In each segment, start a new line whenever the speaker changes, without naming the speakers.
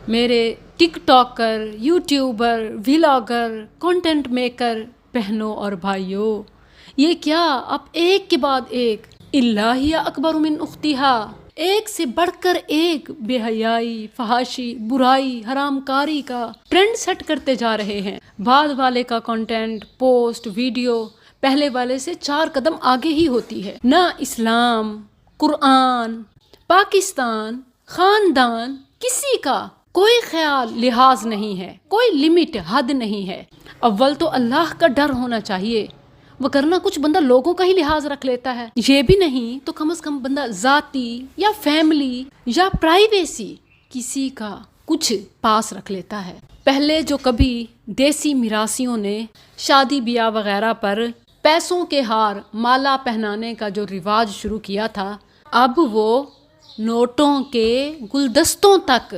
میرے TikToker, YouTuber, vlogger, content maker بہنوں اور بھائیوں، یہ کیا اب ایک کے بعد ایک اللہ ہی اکبر من اختہا، ایک سے بڑھ کر ایک بے حیائی، فحاشی، برائی، حرام کاری کا ٹرینڈ سیٹ کرتے جا رہے ہیں۔ بعد والے کا کنٹینٹ، پوسٹ، ویڈیو پہلے والے سے 4 قدم آگے ہی ہوتی ہے۔ نہ اسلام، قرآن، پاکستان، خاندان، کسی کا کوئی خیال لحاظ نہیں ہے، کوئی لمٹ حد نہیں ہے۔ اول تو اللہ کا ڈر ہونا چاہیے، وگرنہ کچھ بندہ لوگوں کا ہی لحاظ رکھ لیتا ہے۔ یہ بھی نہیں تو کم از کم بندہ ذاتی یا فیملی یا پرائیویسی کسی کا کچھ پاس رکھ لیتا ہے۔ پہلے جو کبھی دیسی میراثیوں نے شادی بیاہ وغیرہ پر پیسوں کے ہار مالا پہنانے کا جو رواج شروع کیا تھا، اب وہ نوٹوں کے گلدستوں تک،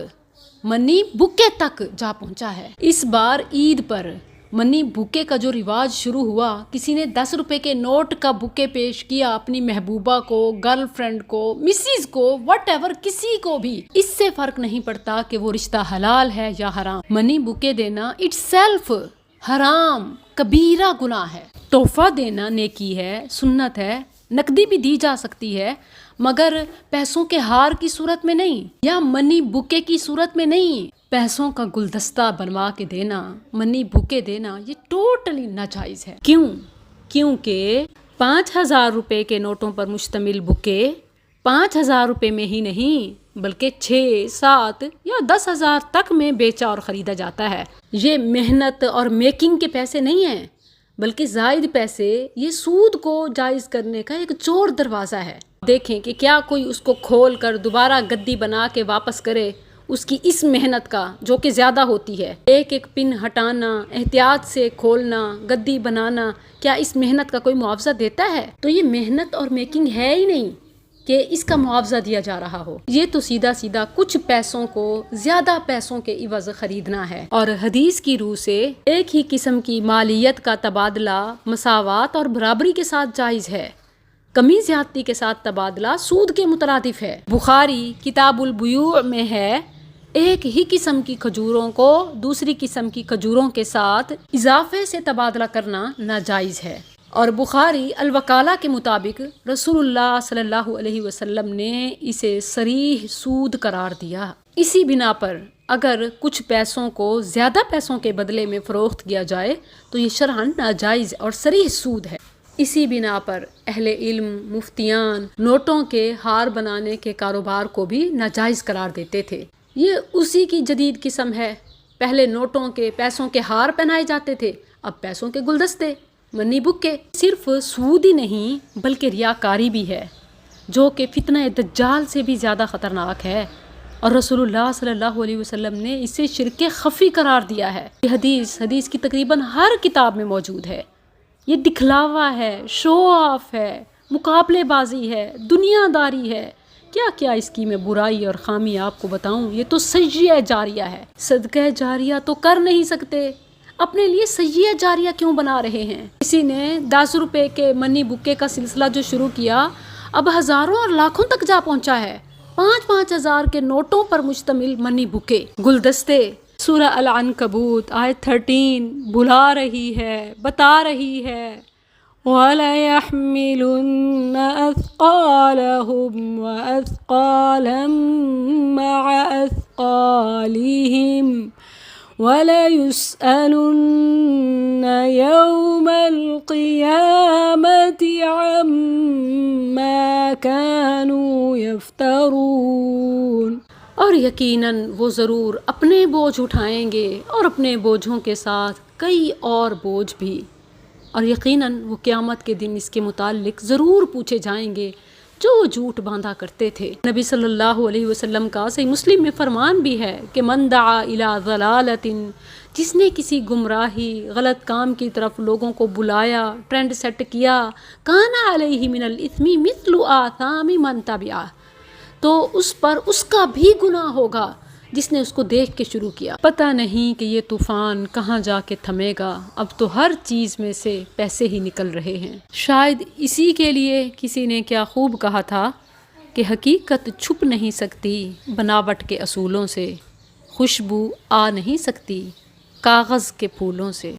منی بکے تک جا پہنچا ہے۔ اس بار عید پر منی بکے کا جو رواج شروع ہوا، کسی نے 10 روپے کے نوٹ کا بکے پیش کیا اپنی محبوبہ کو، گرل فرینڈ کو، مسز کو، وٹ ایور، کسی کو بھی اس سے فرق نہیں پڑتا کہ وہ رشتہ حلال ہے یا حرام۔ منی بکے دینا اٹس سیلف حرام، کبیرہ گناہ ہے۔ تحفہ دینا نیکی ہے، سنت ہے، نقدی بھی دی جا سکتی ہے، مگر پیسوں کے ہار کی صورت میں نہیں، یا منی بکے کی صورت میں نہیں۔ پیسوں کا گلدستہ بنوا کے دینا، منی بکے دینا، یہ ٹوٹلی ناجائز ہے۔ کیونکہ 5,000 روپے کے نوٹوں پر مشتمل بکے 5,000 روپے میں ہی نہیں بلکہ 6، 7 یا 10,000 تک میں بیچا اور خریدا جاتا ہے۔ یہ محنت اور میکنگ کے پیسے نہیں ہیں، بلکہ زائد پیسے یہ سود کو جائز کرنے کا ایک چور دروازہ ہے۔ دیکھیں کہ کیا کوئی اس کو کھول کر دوبارہ گدی بنا کے واپس کرے اس کی اس محنت کا، جو کہ زیادہ ہوتی ہے۔ ایک ایک پن ہٹانا، احتیاط سے کھولنا، گدی بنانا، کیا اس محنت کا کوئی معاوضہ دیتا ہے؟ تو یہ محنت اور میکنگ ہے ہی نہیں کہ اس کا معاوضہ دیا جا رہا ہو۔ یہ تو سیدھا سیدھا کچھ پیسوں کو زیادہ پیسوں کے عوض خریدنا ہے۔ اور حدیث کی روح سے ایک ہی قسم کی مالیت کا تبادلہ مساوات اور برابری کے ساتھ جائز ہے، کمی زیادتی کے ساتھ تبادلہ سود کے مترادف ہے۔ بخاری کتاب البیوع میں ہے، ایک ہی قسم کی کھجوروں کو دوسری قسم کی کھجوروں کے ساتھ اضافے سے تبادلہ کرنا ناجائز ہے۔ اور بخاری الوکالہ کے مطابق رسول اللہ صلی اللہ علیہ وسلم نے اسے صریح سود قرار دیا۔ اسی بنا پر اگر کچھ پیسوں کو زیادہ پیسوں کے بدلے میں فروخت کیا جائے تو یہ شرعاً ناجائز اور صریح سود ہے۔ اسی بنا پر اہل علم، مفتیان نوٹوں کے ہار بنانے کے کاروبار کو بھی ناجائز قرار دیتے تھے۔ یہ اسی کی جدید قسم ہے۔ پہلے نوٹوں کے پیسوں کے ہار پہنائے جاتے تھے، اب پیسوں کے گلدستے، منی بکے۔ صرف سود ہی نہیں بلکہ ریاکاری بھی ہے، جو کہ فتنہ دجال سے بھی زیادہ خطرناک ہے، اور رسول اللہ صلی اللہ علیہ وسلم نے اسے شرک خفی قرار دیا ہے۔ یہ حدیث کی تقریباً ہر کتاب میں موجود ہے۔ یہ دکھلاوا ہے، شو آف ہے، مقابلے بازی ہے، دنیا داری ہے، کیا کیا اس کی میں برائی اور خامی آپ کو بتاؤں۔ یہ تو سیئہ جاریہ ہے۔ صدقہ جاریہ تو کر نہیں سکتے، اپنے لیے سیئہ جاریہ کیوں بنا رہے ہیں؟ کسی نے 10 روپے کے منی بکے کا سلسلہ جو شروع کیا، اب ہزاروں اور لاکھوں تک جا پہنچا ہے۔ 5-5 ہزار کے نوٹوں پر مشتمل منی بکے، گلدستے۔ سورہ العنکبوت آیت 13 بلا رہی ہے، بتا رہی ہے، وَلَيَحْمِلُنَّ أَثْقَالَهُمْ وَأَثْقَالًا مَعَ أَثْقَالِهِمْ وَلَيُسْأَلُنَّ يَوْمَ الْقِيَامَةِ عَمَّا كَانُوا يَفْتَرُونَ۔ اور یقیناً وہ ضرور اپنے بوجھ اٹھائیں گے اور اپنے بوجھوں کے ساتھ کئی اور بوجھ بھی، اور یقیناً وہ قیامت کے دن اس کے متعلق ضرور پوچھے جائیں گے جو جھوٹ باندھا کرتے تھے۔ نبی صلی اللہ علیہ وسلم کا صحیح مسلم میں فرمان بھی ہے کہ من دعا الی ضلالۃ، جس نے کسی گمراہی غلط کام کی طرف لوگوں کو بلایا، ٹرینڈ سیٹ کیا، کان علیہ من الاثم مثل آثام من تبعہ، تو اس پر اس کا بھی گناہ ہوگا جس نے اس کو دیکھ کے شروع کیا۔ پتہ نہیں کہ یہ طوفان کہاں جا کے تھمے گا، اب تو ہر چیز میں سے پیسے ہی نکل رہے ہیں۔ شاید اسی کے لیے کسی نے کیا خوب کہا تھا کہ حقیقت چھپ نہیں سکتی بناوٹ کے اصولوں سے، خوشبو آ نہیں سکتی کاغذ کے پھولوں سے۔